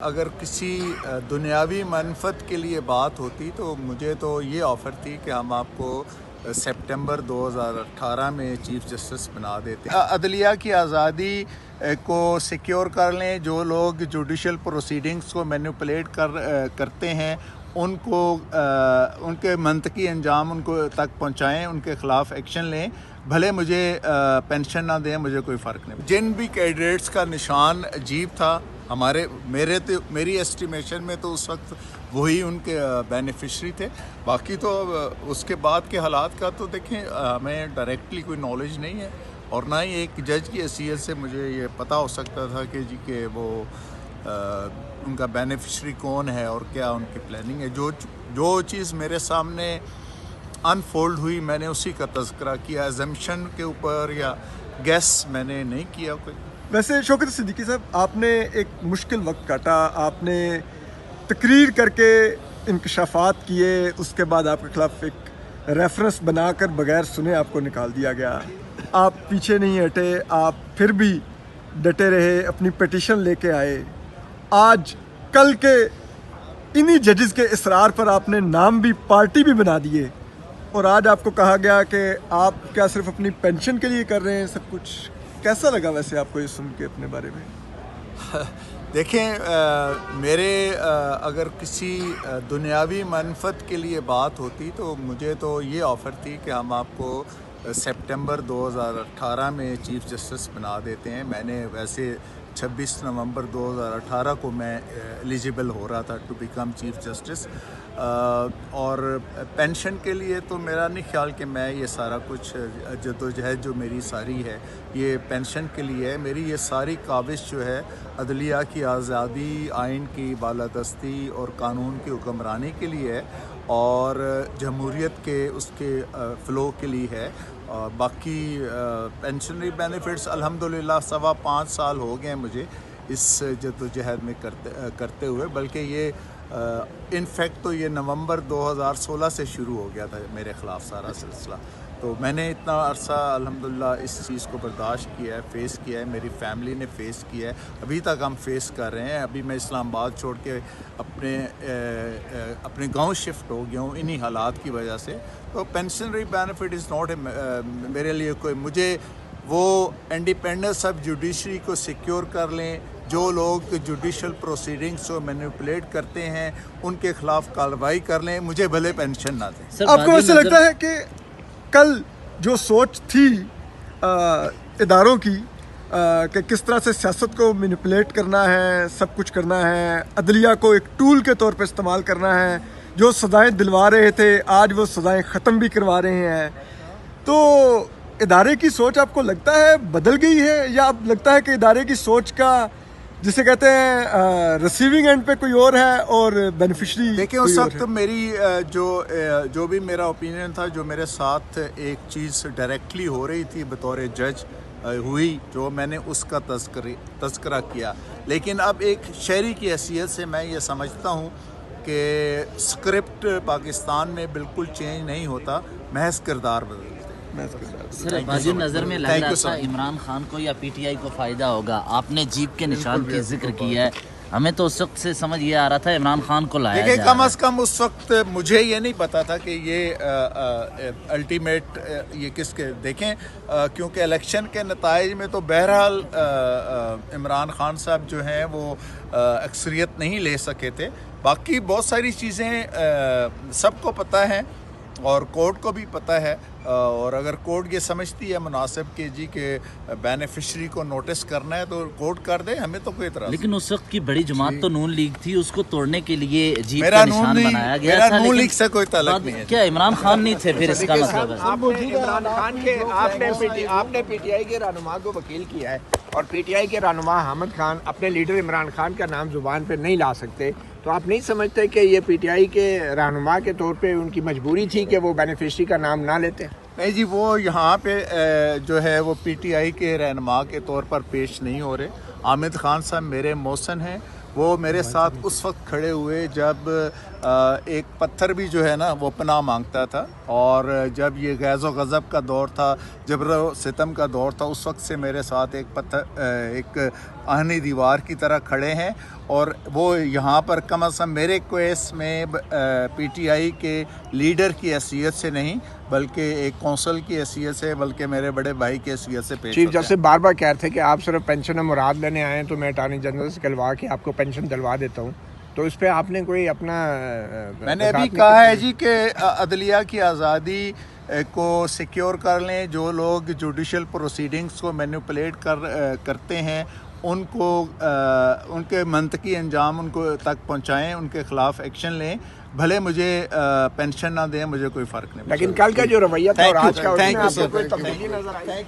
اگر کسی دنیاوی منفعت کے لیے بات ہوتی تو مجھے تو یہ آفر تھی کہ ہم آپ کو سپٹمبر 2018 میں چیف جسٹس بنا دیتے ہیں. عدلیہ کی آزادی کو سیکیور کر لیں. جو لوگ جوڈیشل پروسیڈنگز کو مینیپولیٹ کرتے ہیں ان کو ان کے منطقی انجام ان کو تک پہنچائیں, ان کے خلاف ایکشن لیں. بھلے مجھے پینشن نہ دیں, مجھے کوئی فرق نہیں. جن بھی کینڈیڈیٹس کا نشان عجیب تھا میری ایسٹیمیشن میں تو اس وقت وہی ان کے بینیفیشری تھے. باقی تو اس کے بعد کے حالات کا تو دیکھیں, ہمیں ڈائریکٹلی کوئی نالج نہیں ہے اور نہ ہی ایک جج کی حیثیت سے مجھے یہ پتہ ہو سکتا تھا کہ وہ ان کا بینیفیشری کون ہے اور کیا ان کی پلاننگ ہے. جو چیز میرے سامنے انفولڈ ہوئی میں نے اسی کا تذکرہ کیا. ایزمپشن کے اوپر یا گیس میں نے نہیں کیا کوئی. ویسے شوکت صدیقی صاحب, آپ نے ایک مشکل وقت کاٹا, آپ نے تقریر کر کے انکشافات کیے, اس کے بعد آپ کے خلاف ایک ریفرنس بنا کر بغیر سنے آپ کو نکال دیا گیا. آپ پیچھے نہیں ہٹے, آپ پھر بھی ڈٹے رہے, اپنی پٹیشن لے کے آئے. آج کل کے انہی ججز کے اصرار پر آپ نے نام بھی پارٹی بھی بنا دیے اور آج آپ کو کہا گیا کہ آپ کیا صرف اپنی پینشن کے لیے کر رہے ہیں سب کچھ. کیسا لگا ویسے آپ کو یہ سن کے اپنے بارے میں؟ دیکھیں, میرے اگر کسی دنیاوی منفعت کے لیے بات ہوتی تو مجھے تو یہ آفر تھی کہ ہم آپ کو سپٹمبر 2018 میں چیف جسٹس بنا دیتے ہیں. میں نے ویسے 26 نومبر 2018 کو میں ایلیجیبل ہو رہا تھا ٹو بیکم چیف جسٹس, اور پینشن کے لیے تو میرا نہیں خیال کہ میں یہ سارا کچھ جدوجہد جو میری ساری ہے یہ پینشن کے لیے ہے. میری یہ ساری کاوش جو ہے عدلیہ کی آزادی, آئین کی بالادستی اور قانون کی حکمرانی کے لیے ہے اور جمہوریت کے اس کے فلو کے لیے ہے. باقی پینشنری بینیفٹس الحمدللہ 5.25 سال ہو گئے ہیں مجھے اس جدوجہد میں کرتے ہوئے, بلکہ یہ ان فیکٹ تو یہ نومبر 2016 سے شروع ہو گیا تھا میرے خلاف سارا سلسلہ. تو میں نے اتنا عرصہ الحمدللہ اس چیز کو برداشت کیا ہے, فیس کیا ہے, میری فیملی نے فیس کیا ہے, ابھی تک ہم فیس کر رہے ہیں. ابھی میں اسلام آباد چھوڑ کے اپنے گاؤں شفٹ ہو گیا ہوں انہی حالات کی وجہ سے. تو پینشنری بینیفٹ از ناٹ میرے لیے کوئی, مجھے وہ انڈیپینڈنس آف جوڈیشری کو سیکیور کر لیں. جو لوگ جوڈیشل پروسیڈنگس کو مینیپولیٹ کرتے ہیں ان کے خلاف کارروائی کر لیں, مجھے بھلے پینشن نہ دیں. آپ کو ایسا لگتا ہے کہ کل جو سوچ تھی اداروں کی کہ کس طرح سے سیاست کو مینیپولیٹ کرنا ہے, سب کچھ کرنا ہے, عدلیہ کو ایک ٹول کے طور پہ استعمال کرنا ہے, جو سزائیں دلوا رہے تھے آج وہ سزائیں ختم بھی کروا رہے ہیں, تو ادارے کی سوچ آپ کو لگتا ہے بدل گئی ہے یا اب لگتا ہے کہ ادارے کی سوچ کا جسے کہتے ہیں ریسیونگ اینڈ پہ کوئی اور ہے اور بینیفیشری؟ دیکھیں, اس وقت میری جو بھی میرا اوپینین تھا, جو میرے ساتھ ایک چیز ڈائریکٹلی ہو رہی تھی بطور جج ہوئی, جو میں نے اس کا تذکرہ کیا. لیکن اب ایک شہری کی حیثیت سے میں یہ سمجھتا ہوں کہ اسکرپٹ پاکستان میں بالکل چینج نہیں ہوتا, محض کردار بدلتے. سر, بازی نظر میں لگ رہا تھا عمران خان کو یا پی ٹی آئی کو فائدہ ہوگا. آپ نے جیپ کے نشان کی ذکر کیا ہے, ہمیں تو اس وقت سے سمجھ یہ آ رہا تھا عمران خان کو لایا جائے. کم از کم اس وقت مجھے یہ نہیں پتا تھا کہ یہ الٹیمیٹ یہ کس کے دیکھیں, کیونکہ الیکشن کے نتائج میں تو بہرحال عمران خان صاحب جو ہیں وہ اکثریت نہیں لے سکے تھے. باقی بہت ساری چیزیں سب کو پتہ ہیں اور کورٹ کو بھی پتہ ہے, اور اگر کورٹ یہ سمجھتی ہے مناسب کہ بینیفیشری کو نوٹس کرنا ہے تو کورٹ کر دے, ہمیں تو کوئی اعتراض. لیکن اس وقت کی بڑی جماعت تو نون لیگ تھی, اس کو توڑنے کے لیے جیپ کا نشان بنایا گیا تھا. نون لیگ سے کوئی تعلق نہیں ہے. کیا عمران خان نہیں تھے پھر اس کا مطلب ہے؟ عمران خان کے آپ نے پی ٹی آئی کے رہنما کو وکیل کیا ہے اور پی ٹی آئی کے رہنما حامد خان اپنے لیڈر عمران خان کا نام زبان پہ نہیں لا سکتے, تو آپ نہیں سمجھتے کہ یہ پی ٹی آئی کے رہنما کے طور پہ ان کی مجبوری تھی کہ وہ بینیفیشری کا نام نہ لیتے؟ نہیں جی, وہ یہاں پہ جو ہے وہ پی ٹی آئی کے رہنما کے طور پر پیش نہیں ہو رہے. حامد خان صاحب میرے محسن ہیں, وہ میرے ساتھ اس وقت کھڑے ہوئے جب ایک پتھر بھی جو ہے نا وہ پناہ مانگتا تھا, اور جب یہ غیظ و غضب کا دور تھا, جبر و ستم کا دور تھا, اس وقت سے میرے ساتھ ایک آہنی دیوار کی طرح کھڑے ہیں. اور وہ یہاں پر کم از کم میرے کیس میں پی ٹی آئی کے لیڈر کی حیثیت سے نہیں بلکہ ایک کونسل کی حیثیت سے بلکہ میرے بڑے بھائی کی حیثیت سے پیش چیف ہوتے ہیں۔ جسٹس بار بار کہہ رہے تھے کہ آپ صرف پینشن مراد لینے آئے ہیں تو میں اٹارنی جنرل سے کلوا کے آپ کو پینشن دلوا دیتا ہوں، تو اس پہ آپ نے کوئی اپنا میں نے ابھی کہا ہے جی کہ عدلیہ کی آزادی کو سیکیور کر لیں، جو لوگ جوڈیشل پروسیڈنگز کو مینیپولیٹ کرتے ہیں ان کو ان کے منطقی انجام ان کو تک پہنچائیں، ان کے خلاف ایکشن لیں، بھلے مجھے پینشن نہ دیں، مجھے کوئی فرق نہیں۔ لیکن کل کا جو رویہ تھا اور آج کا، اس میں تھینک یو آپ کو سر، کوئی تبدیلی نظر آئی؟